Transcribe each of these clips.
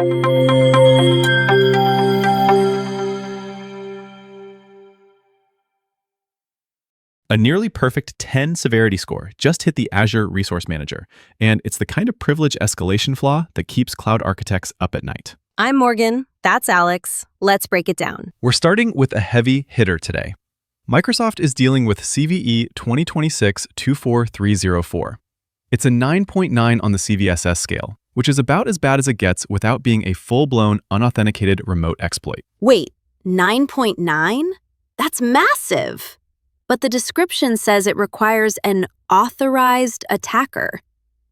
A nearly perfect 10 severity score just hit the Azure Resource Manager, and it's the kind of privilege escalation flaw that keeps cloud architects up at night. I'm Morgan. That's Alex. Let's break it down. We're starting with a heavy hitter today. Microsoft is dealing with CVE 2026-24304. It's a 9.9 on the CVSS scale, which is about as bad as it gets without being a full-blown unauthenticated remote exploit. Wait, 9.9? That's massive! But the description says it requires an authorized attacker.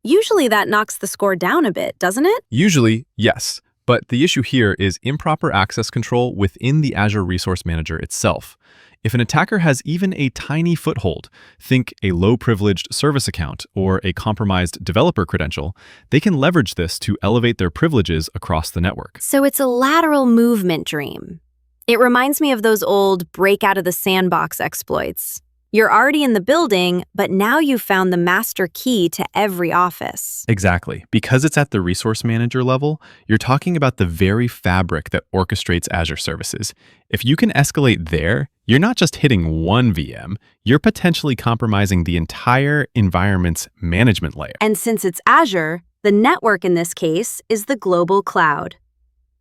Usually that knocks the score down a bit, doesn't it? Usually, yes. But the issue here is improper access control within the Azure Resource Manager itself. If an attacker has even a tiny foothold, think a low-privileged service account or a compromised developer credential, they can leverage this to elevate their privileges across the network. So it's a lateral movement dream. It reminds me of those old break out of the sandbox exploits. You're already in the building, but now you've found the master key to every office. Exactly. Because it's at the resource manager level, you're talking about the very fabric that orchestrates Azure services. If you can escalate there, you're not just hitting one VM, you're potentially compromising the entire environment's management layer. And since it's Azure, the network in this case is the global cloud.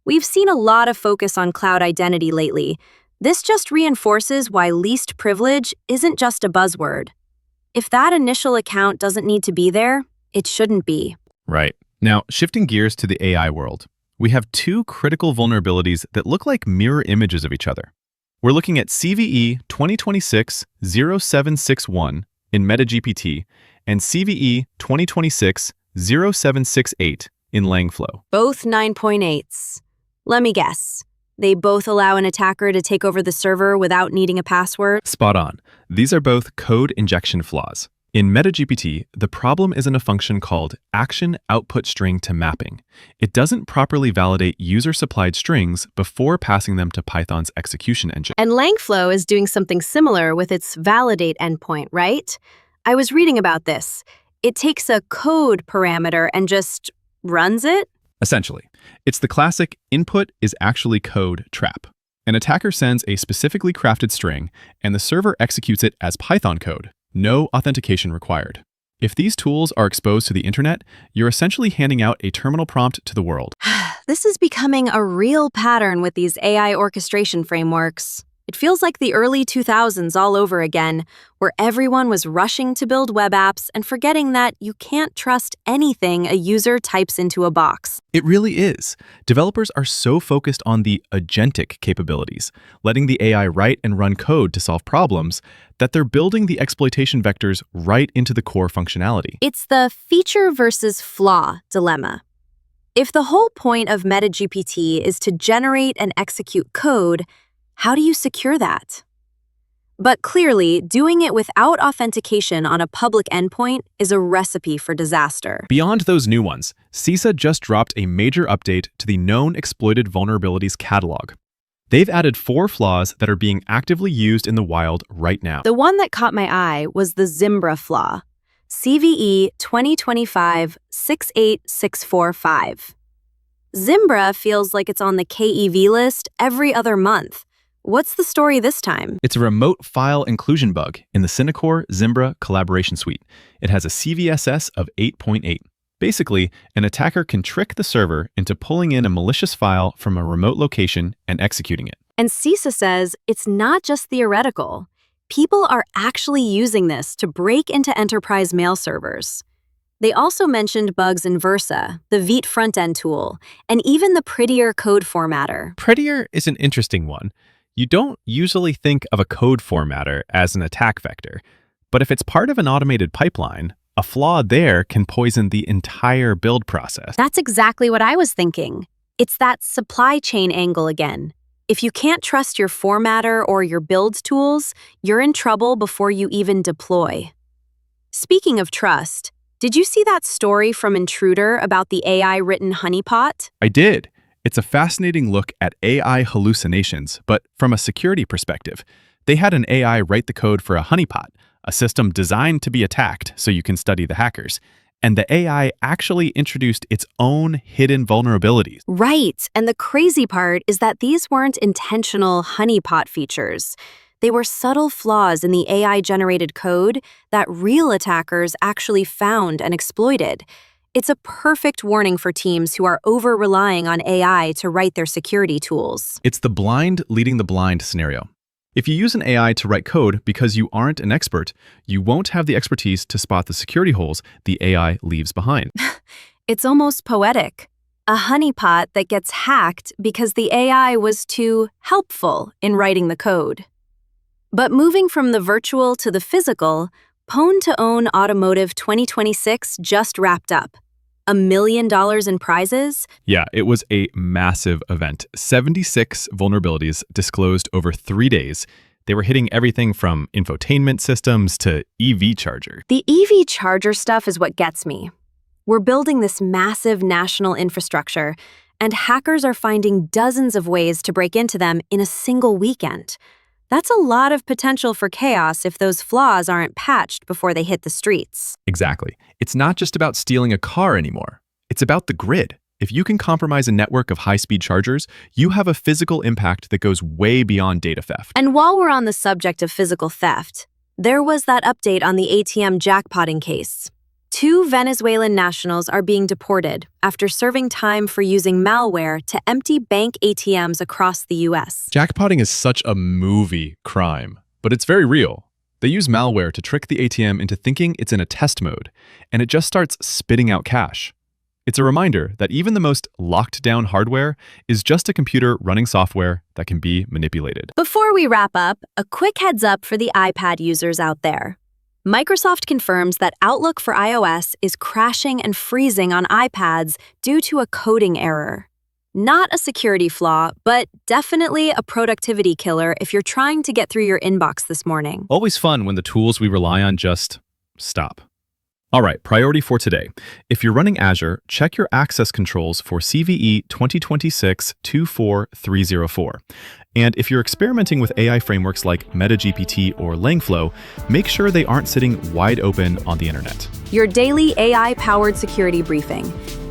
We've seen a lot of focus on cloud identity lately. This just reinforces why least privilege isn't just a buzzword. If that initial account doesn't need to be there, it shouldn't be. Right. Now, shifting gears to the AI world, we have two critical vulnerabilities that look like mirror images of each other. We're looking at CVE 2026-0761 in MetaGPT and CVE 2026-0768 in Langflow. Both 9.8s. Let me guess. They both allow an attacker to take over the server without needing a password? Spot on. These are both code injection flaws. In MetaGPT, the problem is in a function called action output string to mapping. It doesn't properly validate user-supplied strings before passing them to Python's execution engine. And Langflow is doing something similar with its validate endpoint, right? I was reading about this. It takes a code parameter and just runs it? Essentially, it's the classic input is actually code trap. An attacker sends a specifically crafted string, and the server executes it as Python code. No authentication required. If these tools are exposed to the internet, you're essentially handing out a terminal prompt to the world. This is becoming a real pattern with these AI orchestration frameworks. It feels like the early 2000s all over again, where everyone was rushing to build web apps and forgetting that you can't trust anything a user types into a box. It really is. Developers are so focused on the agentic capabilities, letting the AI write and run code to solve problems, that they're building the exploitation vectors right into the core functionality. It's the feature versus flaw dilemma. If the whole point of MetaGPT is to generate and execute code, how do you secure that? But clearly, doing it without authentication on a public endpoint is a recipe for disaster. Beyond those new ones, CISA just dropped a major update to the known exploited vulnerabilities catalog. They've added 4 flaws that are being actively used in the wild right now. The one that caught my eye was the Zimbra flaw, CVE 2025-68645. Zimbra feels like it's on the KEV list every other month. What's the story this time? It's a remote file inclusion bug in the Cinecore Zimbra collaboration suite. It has a CVSS of 8.8. Basically, an attacker can trick the server into pulling in a malicious file from a remote location and executing it. And CISA says it's not just theoretical. People are actually using this to break into enterprise mail servers. They also mentioned bugs in Versa, the Vite front-end tool, and even the Prettier code formatter. Prettier is an interesting one. You don't usually think of a code formatter as an attack vector, but if it's part of an automated pipeline, a flaw there can poison the entire build process. That's exactly what I was thinking. It's that supply chain angle again. If you can't trust your formatter or your build tools, you're in trouble before you even deploy. Speaking of trust, did you see that story from Intruder about the AI-written honeypot? I did. It's a fascinating look at AI hallucinations, but from a security perspective. They had an AI write the code for a honeypot, a system designed to be attacked so you can study the hackers. And the AI actually introduced its own hidden vulnerabilities. Right, and the crazy part is that these weren't intentional honeypot features. They were subtle flaws in the AI-generated code that real attackers actually found and exploited. It's a perfect warning for teams who are over-relying on AI to write their security tools. It's the blind leading the blind scenario. If you use an AI to write code because you aren't an expert, you won't have the expertise to spot the security holes the AI leaves behind. It's almost poetic. A honeypot that gets hacked because the AI was too helpful in writing the code. But moving from the virtual to the physical, Pwn2Own Automotive 2026 just wrapped up. $1 million in prizes? Yeah, it was a massive event. 76 vulnerabilities disclosed over 3 days. They were hitting everything from infotainment systems to EV charger. The EV charger stuff is what gets me. We're building this massive national infrastructure, and hackers are finding dozens of ways to break into them in a single weekend. That's a lot of potential for chaos if those flaws aren't patched before they hit the streets. Exactly. It's not just about stealing a car anymore. It's about the grid. If you can compromise a network of high-speed chargers, you have a physical impact that goes way beyond data theft. And while we're on the subject of physical theft, there was that update on the ATM jackpotting case. 2 Venezuelan nationals are being deported after serving time for using malware to empty bank ATMs across the U.S. Jackpotting is such a movie crime, but it's very real. They use malware to trick the ATM into thinking it's in a test mode, and it just starts spitting out cash. It's a reminder that even the most locked-down hardware is just a computer running software that can be manipulated. Before we wrap up, a quick heads up for the iPad users out there. Microsoft confirms that Outlook for iOS is crashing and freezing on iPads due to a coding error. Not a security flaw, but definitely a productivity killer if you're trying to get through your inbox this morning. Always fun when the tools we rely on just stop. All right, priority for today. If you're running Azure, check your access controls for CVE 2026-24304. And if you're experimenting with AI frameworks like MetaGPT or Langflow, make sure they aren't sitting wide open on the internet. Your daily AI-powered security briefing.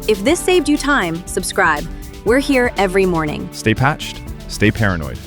If this saved you time, subscribe. We're here every morning. Stay patched, stay paranoid.